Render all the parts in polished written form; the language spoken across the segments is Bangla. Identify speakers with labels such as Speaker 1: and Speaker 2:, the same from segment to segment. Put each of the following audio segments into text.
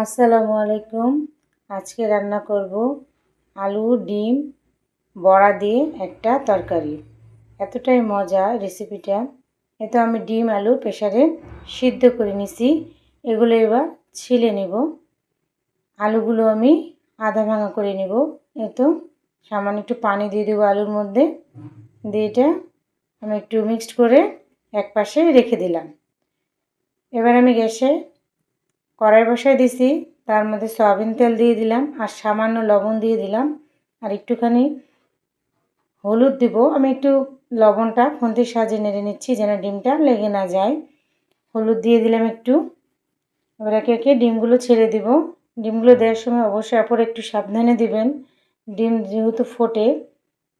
Speaker 1: আসসালামু আলাইকুম। আজকে রান্না করব আলু ডিম বড়া দিয়ে একটা তরকারি। এতটাই মজা রেসিপিটা। এতে আমি ডিম আলু প্রেসারে সিদ্ধ করে নিছি। এগুলো এবার ছিলে নেব। আলুগুলো আমি আধা ভাঙা করে নেব। এতো সামান্য একটু পানি দিয়ে দেবো আলুর মধ্যে, দিয়ে এটা আমি একটু মিক্সড করে এক পাশে রেখে দিলাম। এবার আমি গ্যাসে কড়াই বসায় দিছি, তার মধ্যে সয়াবিন তেল দিয়ে দিলাম আর সামান্য লবণ দিয়ে দিলাম আর একটুখানি হলুদ দিব। আমি একটু লবণটা খুন্তির সাহায্যে নেড়ে নিচ্ছি যেন ডিমটা লেগে না যায়। হলুদ দিয়ে দিলাম একটু। এবার একে একে ডিমগুলো ছেড়ে দিব। ডিমগুলো দেওয়ার সময় অবশ্যই আপনারা একটু সাবধানে দিবেন। ডিম যেহেতু ফোটে,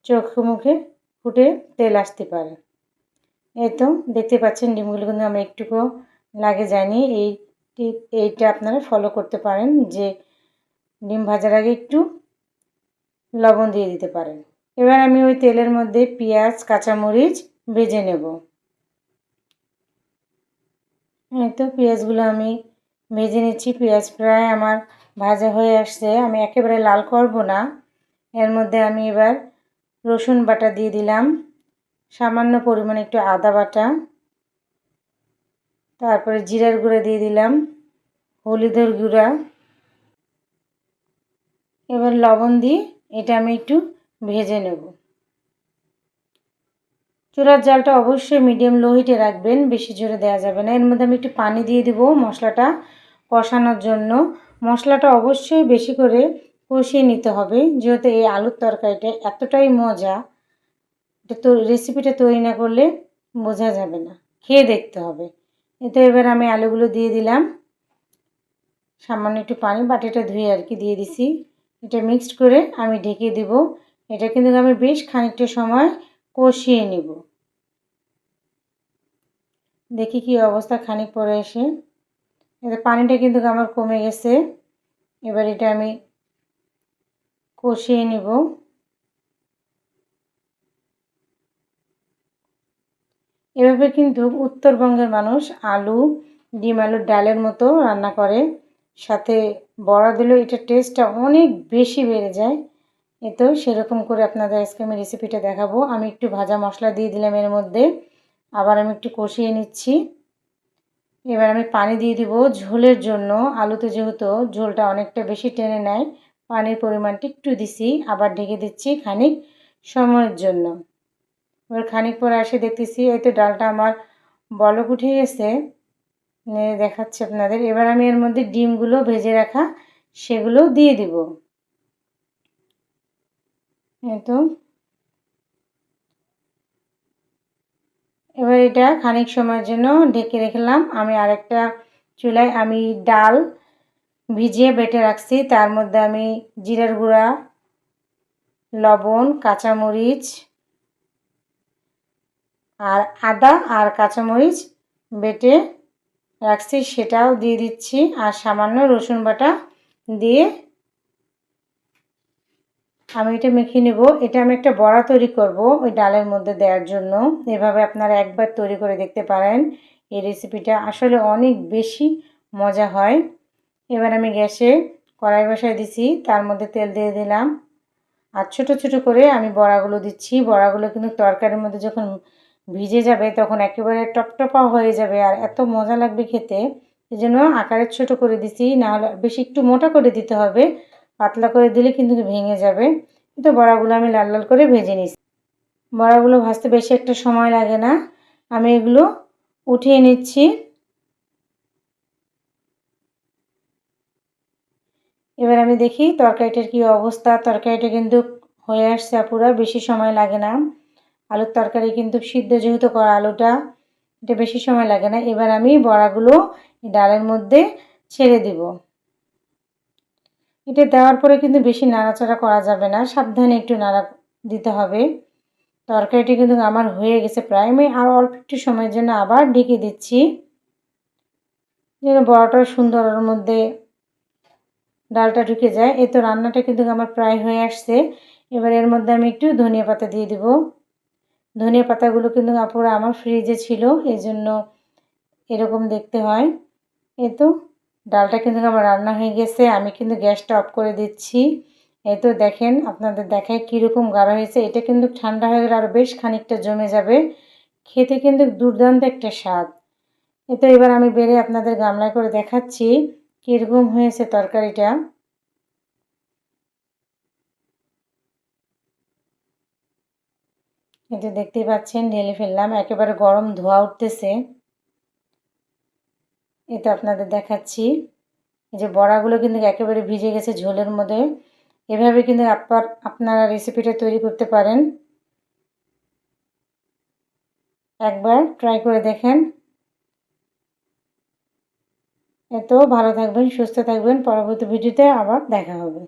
Speaker 1: চোখে মুখে ফুটে তেল আসতে পারে। এই তো দেখতে পাচ্ছেন ডিমগুলো কিন্তু আমার একটুকু লাগে যায়নি। এইটা আপনারা ফলো করতে পারেন যে ডিম ভাজার আগে একটু লবণ দিয়ে দিতে পারেন। এবার আমি ওই তেলের মধ্যে পেঁয়াজ কাঁচামরিচ ভেজে নেব। এই তো পেঁয়াজগুলো আমি ভেজে নিচ্ছি। পেঁয়াজ প্রায় আমার ভাজা হয়ে আসছে। আমি একেবারে লাল করব না। এর মধ্যে আমি এবার রসুন বাটা দিয়ে দিলাম, সামান্য পরিমাণে একটু আদা বাটা, তারপরে জিরার গুঁড়া দিয়ে দিলাম, হলুদের গুঁড়া, এবার লবণ দিয়ে এটা আমি একটু ভেজে নেব। চুলার জালটা অবশ্যই মিডিয়াম লো হিটে রাখবেন, বেশি জোরে দেওয়া যাবে না। এর মধ্যে আমি একটু পানি দিয়ে দিব মশলাটা কষানোর জন্য। মশলাটা অবশ্যই বেশি করে কষিয়ে নিতে হবে, যেহেতু এই আলুর তরকারিটা এতটাই মজা। এটা তো রেসিপিটা তৈরি না করলে বোঝা যাবে না, খেয়ে দেখতে হবে। এতে এবার আমি আলুগুলো দিয়ে দিলাম, সামান্য একটু পানি বাটিটা ধুয়ে আর কি দিয়ে দিছি। এটা মিক্সড করে আমি ঢেকে দিব। এটা কিন্তু আমি বেশ খানিকটা সময় কষিয়ে নিব। দেখি কি অবস্থা খানিক পরে এসে। এতে পানিটা কিন্তু আমার কমে গেছে। এবার এটা আমি কষিয়ে নিব। এভাবে কিন্তু উত্তরবঙ্গের মানুষ আলু ডিম আলুর ডালের মতো রান্না করে, সাথে বড়া দিলেও এটার টেস্টটা অনেক বেশি বেড়ে যায়। এতেও সেরকম করে আপনাদের আজকে আমি রেসিপিটা দেখাবো। আমি একটু ভাজা মশলা দিয়ে দিলাম এর মধ্যে, আবার আমি একটু কষিয়ে নিচ্ছি। এবার আমি পানি দিয়ে দিব ঝোলের জন্য। আলুতে যেহেতু ঝোলটা অনেকটা বেশি টেনে নেয়, পানির পরিমাণটা একটু দিছি, আবার ঢেকে দিচ্ছি খানিক সময়ের জন্য। এবার খানিক পরে এসে দেখতেছি এই তো ডালটা আমার বলক উঠে গেছে, দেখাচ্ছে আপনাদের। এবার আমি এর মধ্যে ডিমগুলো ভেজে রাখা সেগুলো দিয়ে দিব। এই তো এবার এটা খানিক সময়ের জন্য ঢেকে রাখলাম। আমি আরেকটা চুলায় আমি ডাল ভিজিয়ে বেটে রাখছি, তার মধ্যে আমি জিরার গুঁড়া, লবণ, কাঁচামরিচ আর আদা আর কাঁচামরিচ বেটে রাখছি সেটাও দিয়ে দিচ্ছি, আর সামান্য রসুন বাটা দিয়ে আমি এটা মেখে নেব। এটা আমি একটা বড়া তৈরি করব ওই ডালের মধ্যে দেওয়ার জন্য। এভাবে আপনারা একবার তৈরি করে দেখতে পারেন। এই রেসিপিটা আসলে অনেক বেশি মজা হয়। এবার আমি গ্যাসে কড়াই বসায় দিছি, তার মধ্যে তেল দিয়ে দিলাম আর ছোট ছোট করে আমি বড়াগুলো দিচ্ছি। বড়াগুলো কিন্তু তরকারির মধ্যে যখন ভিজে যাবে তখন একেবারে টপটপা হয়ে যাবে আর এত মজা লাগবে খেতে। এই জন্য আকারে ছোট করে দিছি, নাহলে বেশি একটু মোটা করে দিতে হবে, পাতলা করে দিলে কিন্তু ভেঙে যাবে। তো বড়াগুলো আমি লাল লাল করে ভেজে নিচ্ছি। বড়াগুলো ভাজতে বেশি একটা সময় লাগে না। আমি এগুলো উঠিয়ে নিচ্ছি। এবার আমি দেখি তরকারিটার কি অবস্থা। তরকারিটা কিন্তু হয়ে আসছে পুরো, বেশি সময় লাগে না। আলুর তরকারি কিন্তু সিদ্ধ যেহেতু করা আলুটা, এটা বেশি সময় লাগে না। এবার আমি বড়াগুলো ডালের মধ্যে ছেড়ে দিব। এটা দেওয়ার পরে কিন্তু বেশি নাড়াচাড়া করা যাবে না, সাবধানে একটু নাড়া দিতে হবে। তরকারিটি কিন্তু আমার হয়ে গেছে প্রায়। আমি আর অল্প একটু সময়ের জন্য আবার ঢেকে দিচ্ছি যেন বড়াটা সুন্দর ওর মধ্যে ডালটা ঢুকে যায়। এই তো রান্নাটা কিন্তু আমার প্রায় হয়ে আসছে। এবার এর মধ্যে আমি একটু ধনিয়া পাতা দিয়ে দেব। ধনিয়া পাতাগুলো কিন্তু আমার ফ্রিজে ছিল, এই জন্য এরকম দেখতে হয়। এই তো ডালটা কিন্তু আমার রান্না হয়ে গেছে। আমি কিন্তু গ্যাসটা অফ করে দিচ্ছি। এই তো দেখেন, আপনাদের দেখায় কীরকম গাঢ় হয়েছে। এটা কিন্তু ঠান্ডা হয়ে গেলে আরও বেশ খানিকটা জমে যাবে। খেতে কিন্তু দুর্দান্ত একটা স্বাদ। এই তো এবার আমি বেড়ে আপনাদের গামলায় করে দেখাচ্ছি কীরকম হয়েছে তরকারিটা। এই যে দেখতেই পাচ্ছেন ঢেলে ফেললাম, একেবারে গরম ধোঁয়া উঠতেছে। এই তো আপনাদের দেখাচ্ছি, এই যে বড়াগুলো কিন্তু একেবারে ভিজে গেছে ঝোলের মধ্যে। এভাবে কিন্তু আপনারা রেসিপিটা তৈরি করতে পারেন, একবার ট্রাই করে দেখেন। এত ভালো থাকবেন, সুস্থ থাকবেন, পরবর্তী ভিডিওতে আবার দেখা হবে।